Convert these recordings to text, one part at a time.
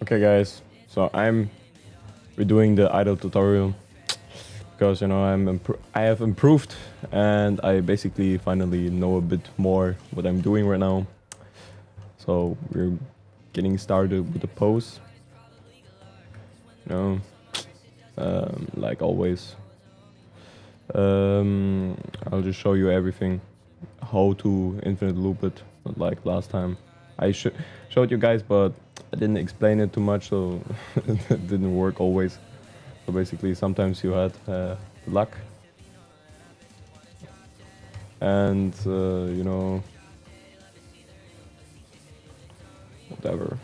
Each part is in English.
Okay, guys. So I'm redoing the idle tutorial because I have improved and I basically finally know a bit more what I'm doing right now. So we're getting started with the pose. You know, like always. I'll just show you everything, how to infinite loop it, not like last time. I showed you guys, but I didn't explain it too much, so it didn't work always. So basically, sometimes you had luck, and whatever.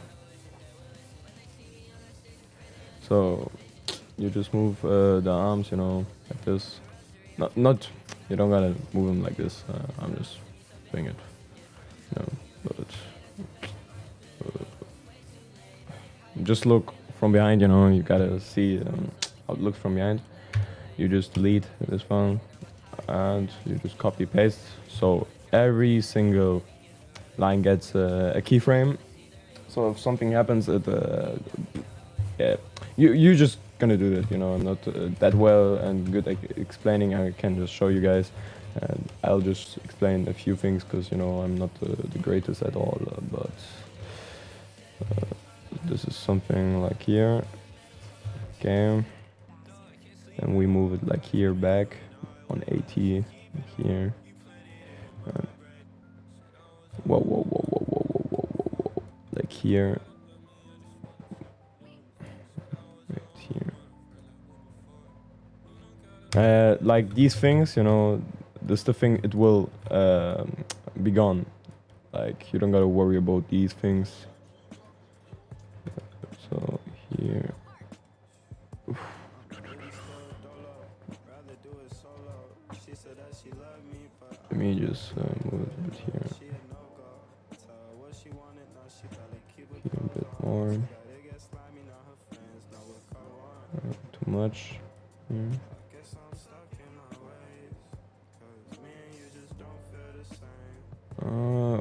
So you just move the arms, like this. Not you don't gotta move them like this. I'm just doing it, but just look from behind. You gotta see how it looks from behind. You just delete this one, and you just copy paste. So every single line gets a keyframe. So if something happens, yeah, you just gonna do that. I'm not that well and good at explaining. I can just show you guys, and I'll just explain a few things because I'm not the greatest at all. But this is something like here, okay, and we move it like here back on 80 here. Whoa, whoa, whoa, whoa, whoa, whoa, whoa, whoa, whoa, like here, right here. Like these things, this the thing, it will be gone. Like you don't gotta worry about these things. So here, let me just move it a bit here. Here a bit more. Too much. Here.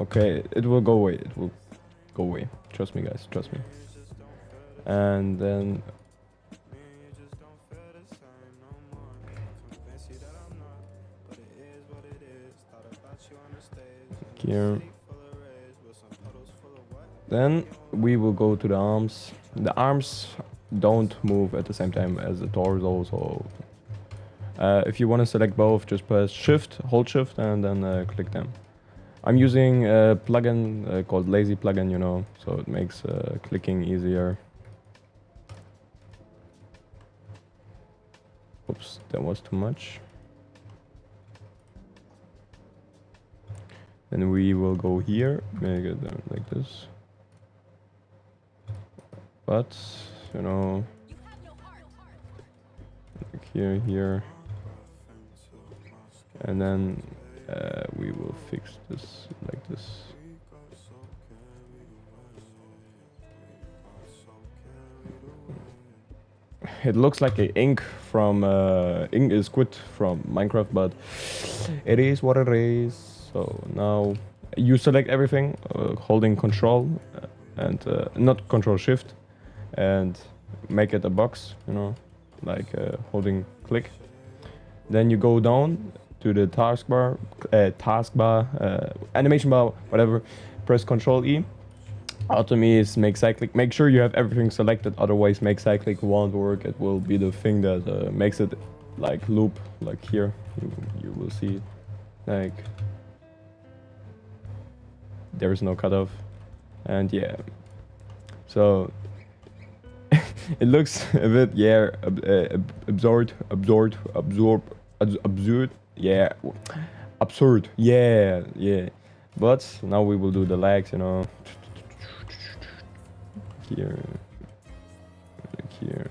Okay, it will go away. It will go away. Trust me, guys. Trust me. And then here. Then we will go to the arms. The arms don't move at the same time as the torso, so if you want to select both, just press Shift, hold Shift, and then click them. I'm using a plugin called Lazy Plugin, so it makes clicking easier. Oops, that was too much. Then we will go here, make it like this. But, like here. And then we will fix this like this. It looks like a ink from ink is quit from Minecraft, but it is what it is. So now you select everything, holding Control and not Control Shift, and make it a box. Like holding click. Then you go down to the taskbar, animation bar, whatever. Press Control E. Auto me is make cyclic. Make sure you have everything selected, otherwise make cyclic won't work. It will be the thing that makes it like loop, like here. You will see it. Like there is no cutoff, and yeah. So it looks a bit absurd, yeah, absurd, yeah. But now we will do the legs, here, like here,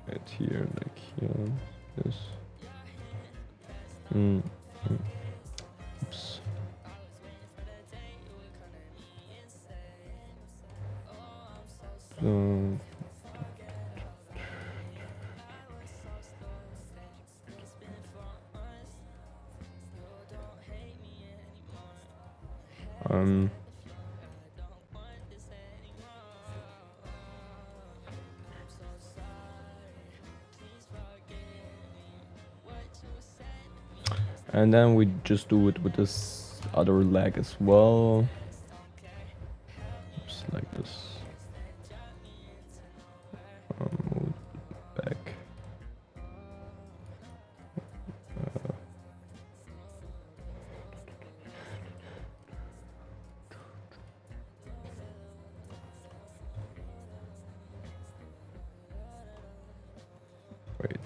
right here, like here, this. Oops. So And then we just do it with this other leg as well. Just like this. Move back. Wait.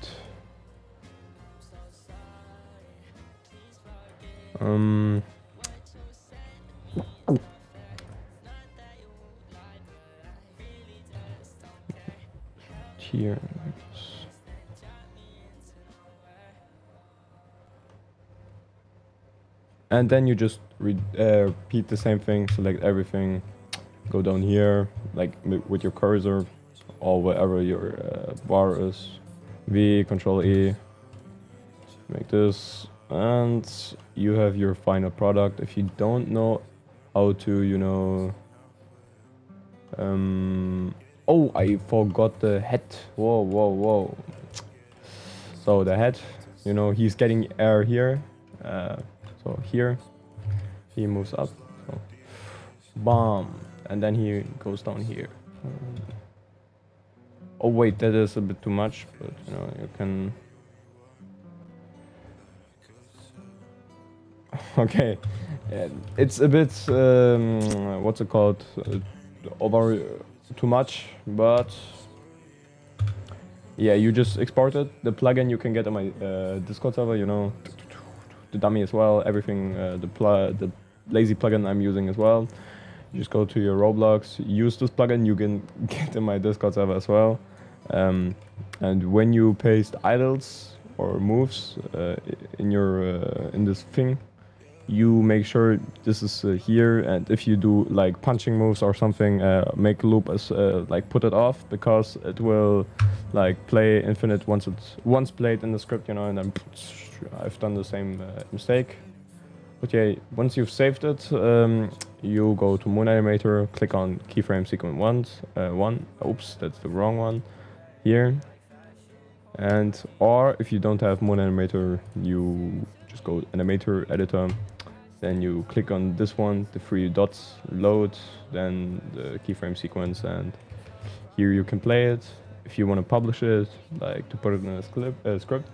Here. And then you just repeat the same thing, select everything, go down here, like with your cursor, or wherever your bar is. V, Control E, make this, and you have your final product. If you don't know how to, you know... oh, I forgot the head. Whoa, whoa, whoa. So the head, you know, he's getting air here. So here, he moves up, so bam, and then he goes down here. Oh wait, that is a bit too much, but you know, you can... Okay, yeah, it's a bit, what's it called, over too much, but yeah, you just export it. The plugin you can get on my Discord server, you know, the dummy as well, everything, the lazy plugin I'm using as well. You just go to your Roblox, use this plugin, you can get in my Discord server as well. And when you paste idles or moves in your in this thing, you make sure this is here, and if you do like punching moves or something, make a loop as like put it off, because it will like play infinite once played in the script, you know, and then I've done the same mistake. But yeah, once you've saved it, you go to Moon Animator, click on keyframe sequence 1. Oops, that's the wrong one. Here. And or if you don't have Moon Animator, you just go Animator Editor. Then you click on this one, the 3 dots, load, then the keyframe sequence, and here you can play it. If you want to publish it, like to put it in a script,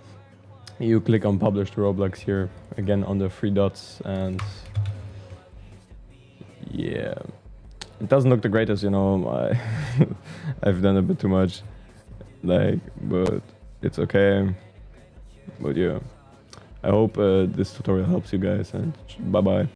you click on publish to Roblox here, again on the 3 dots, and yeah, it doesn't look the greatest, you know, I've done a bit too much, like, but it's okay. But yeah, I hope this tutorial helps you guys, and bye bye.